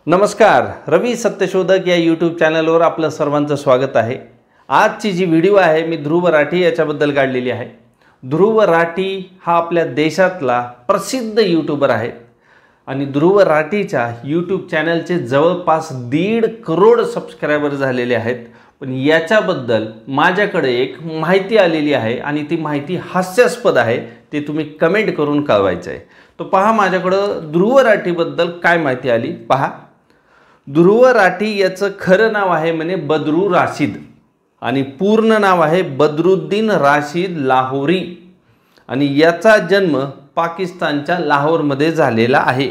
नमस्कार, रवी सत्यशोधक या यूट्यूब चॅनलवर आपलं सर्वांचं स्वागत आहे। आजची जी व्हिडिओ आहे मी ध्रुव राठी याच्याबद्दल काढलेली आहे। ध्रुव राठी हा आपल्या देशातला प्रसिद्ध यूट्यूबर आहे आणि ध्रुव राठीच्या यूट्यूब चॅनलचे जवळपास 1.5 करोड सबस्क्रायबर झालेले आहेत। पण याच्याबद्दल माझ्याकडे एक माहिती आलेली आहे आणि ती माहिती हास्यास्पद आहे, ते तुम्ही कमेंट करून कळवायचं आहे। तो पहा माझ्याकडे ध्रुव राठीबद्दल काय माहिती आली पहा। ध्रुव राठी याचं खरं नाव आहे म्हणे बद्रू राशिद आणि पूर्ण नाव आहे बद्रुद्दीन राशिद लाहोरी आणि याचा जन्म पाकिस्तानच्या लाहोरमध्ये झालेला आहे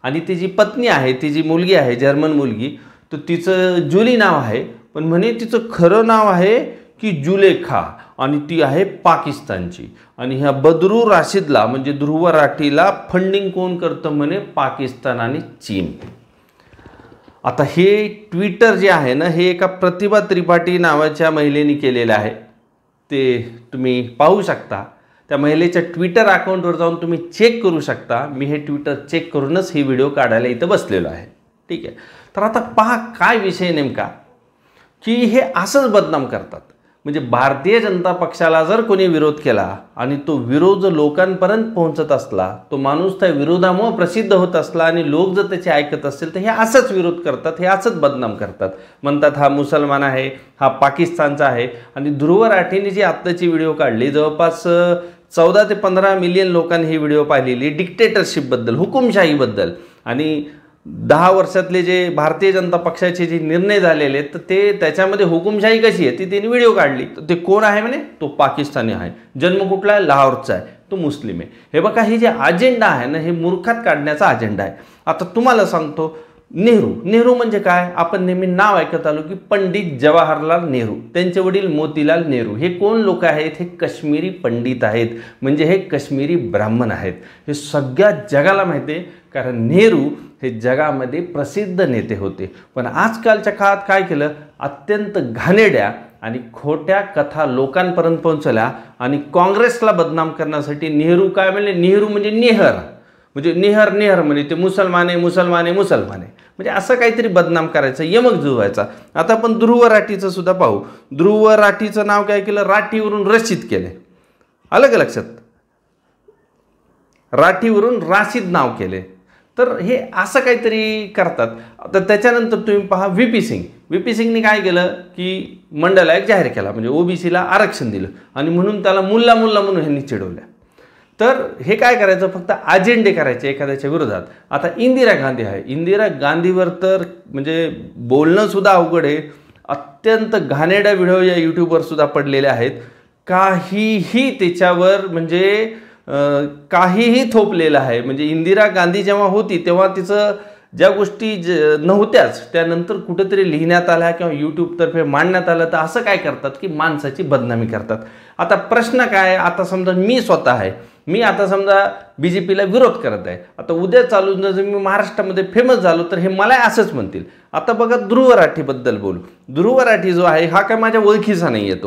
आणि ती जी पत्नी आहे, ती जी मुलगी आहे जर्मन मुलगी, तर तिचं जुली नाव आहे, पण म्हणे तिचं खरं नाव आहे की जुलेखा आणि ती आहे पाकिस्तानची। आणि ह्या बद्रू राशिदला म्हणजे ध्रुव राठीला फंडिंग कोण करतं म्हणे पाकिस्तान आणि चीन। आता हे ट्विटर जे आहे ना, हे एका प्रतिभा त्रिपाठी नावाच्या महिलेने केलेलं आहे, ते तुम्ही पाहू शकता। त्या महिलेच्या ट्विटर अकाउंटवर जाऊन तुम्ही चेक करू शकता। मी हे ट्विटर चेक करूनच ही व्हिडिओ काढायला इथं बसलेलो आहे, ठीक आहे। तर आता पहा काय विषय नेमका की हे असंच बदनाम करतात। म्हणजे भारतीय जनता पक्षाला जर कोणी विरोध केला आणि तो विरोध लोकांपर्यंत पोहोचत असला, तो माणूस त्या विरोधामुळे प्रसिद्ध होत असला आणि लोक जर त्याचे ऐकत असतील तर हे असंच विरोध करतात, हे असंच बदनाम करतात। म्हणतात हा मुसलमान आहे, हा पाकिस्तानचा आहे। आणि ध्रुव राठीने जी आत्ताची व्हिडिओ काढली, जवळपास 14 ते 15 मिलियन लोकांनी ही व्हिडिओ पाहिलेली डिक्टेटरशिपबद्दल, हुकुमशाहीबद्दल। आणि 10 वर्षातले जे भारतीय जनता पक्षाचे जे निर्णय झालेले तर ते त्याच्यामध्ये हुकुमशाही कशी आहे ती त्यांनी व्हिडिओ काढली। तर ते कोण आहे म्हणे, तो पाकिस्तानी आहे, जन्म कुठला आहे, लाहोरचा आहे, तो मुस्लिम आहे। हे बघा, हे जे अजेंडा आहे ना, हे मूर्खात काढण्याचा अजेंडा आहे। आता तुम्हाला सांगतो, नेहरू म्हणजे काय, आपण नेहमी नाव ऐकत आलो की पंडित जवाहरलाल नेहरू, त्यांचे वडील मोतीलाल नेहरू। हे कोण लोक आहेत, हे काश्मीरी पंडित आहेत, म्हणजे हे काश्मीरी ब्राह्मण आहेत। हे सगळ्या जगाला माहिती आहे, कारण नेहरू हे जगामध्ये प्रसिद्ध नेते होते। पण आजकालच्या काळात काय केलं, अत्यंत घाणेरड्या आणि खोट्या कथा लोकांपर्यंत पोहोचल्या आणि काँग्रेसला बदनाम करण्यासाठी नेहरू काय म्हणले, नेहरू म्हणजे नेहर, म्हणजे नेहर म्हणजे ते मुसलमान आहे म्हणजे असं काहीतरी बदनाम करायचं, यमक जुळवायचा। आता आपण ध्रुव राठीचं सुद्धा पाहू। ध्रुव राठीचं नाव काय केलं, राठीवरून रशीद केले, अलग लक्षात, राठीवरून राशिद नाव केले। तर हे असं काहीतरी करतात। तर त्याच्यानंतर तुम्ही पहा व्ही पी सिंगने काय केलं की मंडल आयोग जाहीर केला, म्हणजे ओबीसीला आरक्षण दिलं आणि म्हणून त्याला मुल्ला म्हणून ह्यांनी चिडवल्या। तर हे काय करायचं, फक्त अजेंडे करायचे एखाद्याच्या विरोधात। आता इंदिरा गांधी आहे, इंदिरा गांधीवर तर म्हणजे बोलणं सुद्धा अवघड आहे। अत्यंत घाणेरड्या व्हिडिओ या यूट्यूबवर सुद्धा पडलेले आहेत, काहीही त्याच्यावर म्हणजे काहीही थोपलेलं आहे। म्हणजे इंदिरा गांधी जेव्हा होती तेव्हा तिचं ज्या गोष्टी नव्हत्याच त्यानंतर कुठेतरी लिहिण्यात आल्या किंवा यूट्यूबतर्फे मांडण्यात आलं, तर असं काय करतात की माणसाची बदनामी करतात। आता प्रश्न काय, आता समजा मी स्वतः आहे, मी आता समजा BJPला विरोध करत आहे, आता उद्या चालून जर मी महाराष्ट्रामध्ये फेमस झालो तर हे मला असंच म्हणतील। आता बघा ध्रुव राठीबद्दल बोलू। ध्रुव राठी जो आहे हा काय माझ्या ओळखीचा नाही आहे,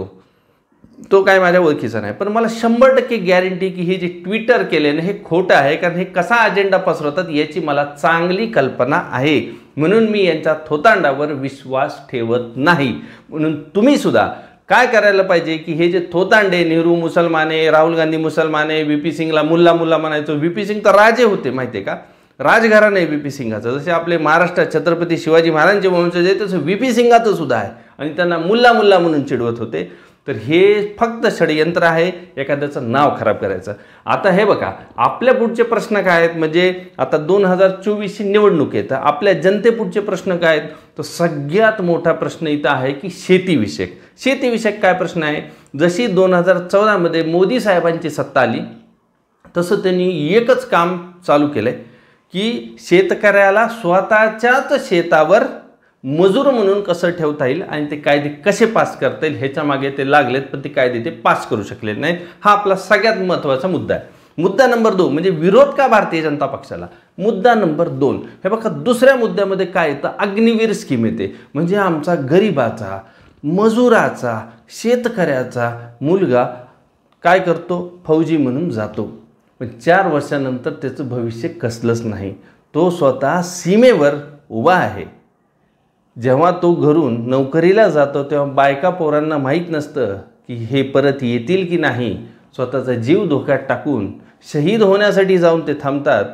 तो काय माझ्या ओळखीचा नाही, पण मला 100% गॅरंटी की हे जे ट्विटर केले ना हे खोटं आहे, कारण हे कसा अजेंडा पसरवतात याची मला चांगली कल्पना आहे। म्हणून मी यांच्या थोतांडावर विश्वास ठेवत नाही। म्हणून तुम्ही सुद्धा काय करायला पाहिजे की हे जे थोतांडे, नेहरू मुसलमान आहे, राहुल गांधी मुसलमान आहे, VP सिंगला मुल्ला म्हणायचो, VP सिंग तर राजे होते माहिती आहे का, राजघराणं आहे VP सिंगाचं। जसे आपले महाराष्ट्रात छत्रपती शिवाजी महाराजांचे वंशज आहे तसं VP सिंगाचं सुद्धा आहे आणि त्यांना मुल्ला म्हणून चिडवत होते। तर हे फक्त षडयंत्र आहे एखाद्याचं नाव खराब करायचं। आता हे बघा, आपल्या पुढचे प्रश्न काय आहेत, म्हणजे आता 2024ची निवडणूक आहे, तर आपल्या जनतेपुढचे प्रश्न काय आहेत, तर सगळ्यात मोठा प्रश्न इथं आहे की शेतीविषयक काय प्रश्न आहे। जशी 2014 मध्ये मोदी साहेबांची सत्ता आली तसं त्यांनी एकच काम चालू केलंय की शेतकऱ्याला स्वतःच्याच शेतावर मजूर म्हणून कसं ठेवता येईल आणि ते कायदे कसे पास करता येईल ह्याच्या मागे ते लागलेत, पण ते कायदे ते पास करू शकले नाहीत। हा आपला सगळ्यात महत्त्वाचा मुद्दा आहे। मुद्दा नंबर 2 म्हणजे विरोध का भारतीय जनता पक्षाला। मुद्दा नंबर 2 हे बघा, दुसऱ्या मुद्द्यामध्ये काय येतं, अग्निवीर स्कीम येते, म्हणजे आमचा गरीबाचा, मजुराचा, शेतकऱ्याचा मुलगा काय करतो, फौजी म्हणून जातो, पण 4 वर्षानंतर त्याचं भविष्य कसलंच नाही, तो स्वतः सीमेवर उभा आहे. जेव्हा तो घरून नोकरीला जातो तेव्हा बायका पोरांना माहीत नसतं की हे परत येतील की नाही. स्वतःचा जीव धोक्यात टाकून शहीद होण्यासाठी जाऊन ते थांबतात.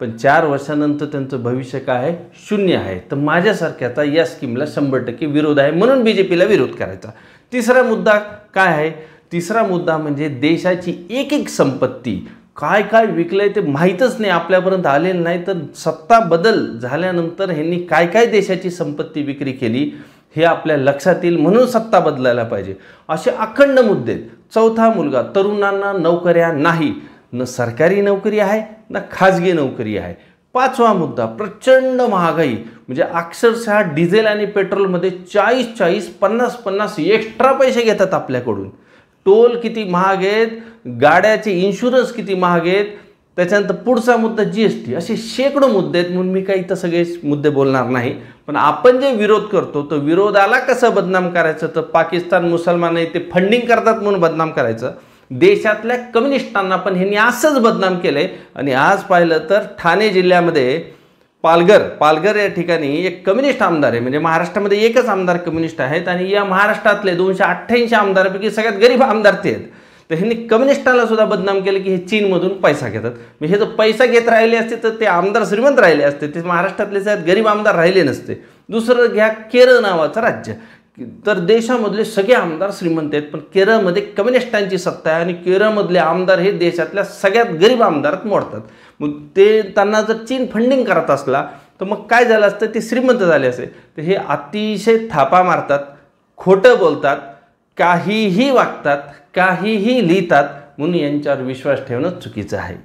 पण 4 वर्षानंतर त्यांचं भविष्य काय आहे? शून्य आहे. तर माझ्यासारख्याचा या स्कीमला 100% विरोध आहे, म्हणून BJPला विरोध करायचा. तिसरा मुद्दा काय आहे? तिसरा मुद्दा म्हणजे देशाची एक एक संपत्ती काय काय विकलंय ते माहीतच नाही, आपल्यापर्यंत आलेलं नाही. तर सत्ता बदल झाल्यानंतर ह्यांनी काय काय देशाची संपत्ती विक्री केली हे आपल्या लक्षात येईल, म्हणून सत्ता बदलायला पाहिजे. असे अखंड मुद्दे. चौथा मुलगा, तरुणांना नोकऱ्या नाही, न सरकारी नोकरी आहे ना खाजगी नोकरी आहे. पाचवा मुद्दा, प्रचंड महागाई. म्हणजे अक्षरशः डिझेल आणि पेट्रोलमध्ये 40-40, 50-50 एक्स्ट्रा पैसे घेतात आपल्याकडून. टोल किती महाग आहेत, गाड्याचे इन्शुरन्स किती महाग आहेत. त्याच्यानंतर पुढचा मुद्दा GST. असे शेकडो मुद्दे आहेत, म्हणून मी काही इथं सगळे मुद्दे बोलणार नाही. पण आपण जे विरोध करतो तो विरोधाला कसं बदनाम करायचं, तर पाकिस्तान मुसलमान ते फंडिंग करतात म्हणून बदनाम करायचं. देशातल्या कम्युनिस्टांना पण ह्यांनी असंच बदनाम केलंय. आणि आज पाहिलं तर ठाणे जिल्ह्यामध्ये पालघर या ठिकाणी एक कम्युनिस्ट आमदार आहे. म्हणजे महाराष्ट्रामध्ये एकच आमदार कम्युनिस्ट आहेत आणि या महाराष्ट्रातले 288 आमदारांपैकी सगळ्यात गरीब आमदार ते आहेत. तर ह्यांनी कम्युनिस्टाला सुद्धा बदनाम केलं की हे चीनमधून पैसा घेतात. म्हणजे हे जर पैसा घेत राहिले असते तर ते आमदार श्रीमंत राहिले असते, ते महाराष्ट्रातले सगळ्यात गरीब आमदार राहिले नसते. दुसरं घ्या केरळ नावाचं राज्य. तर देशामधले सगळे आमदार श्रीमंत आहेत, पण केरळमध्ये कम्युनिस्टांची सत्ता आहे आणि केरळमधले आमदार हे देशातल्या सगळ्यात गरीब आमदारात मोडतात. मग ते त्यांना जर चीन फंडिंग करत असला तर मग काय झालं असतं, ते श्रीमंत झाले असते. तर हे अतिशय थापा मारतात, खोटं बोलतात, काहीही वागतात, काहीही लिहितात, म्हणून यांच्यावर विश्वास ठेवणं चुकीचं आहे.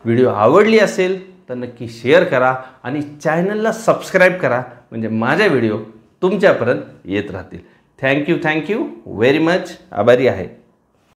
व्हिडिओ आवडली असेल तर नक्की शेअर करा आणि चॅनलला सबस्क्राईब करा, म्हणजे माझ्या व्हिडिओ तुमच्यापर्यंत येत राहतील. Thank you very much. आभारी आहे.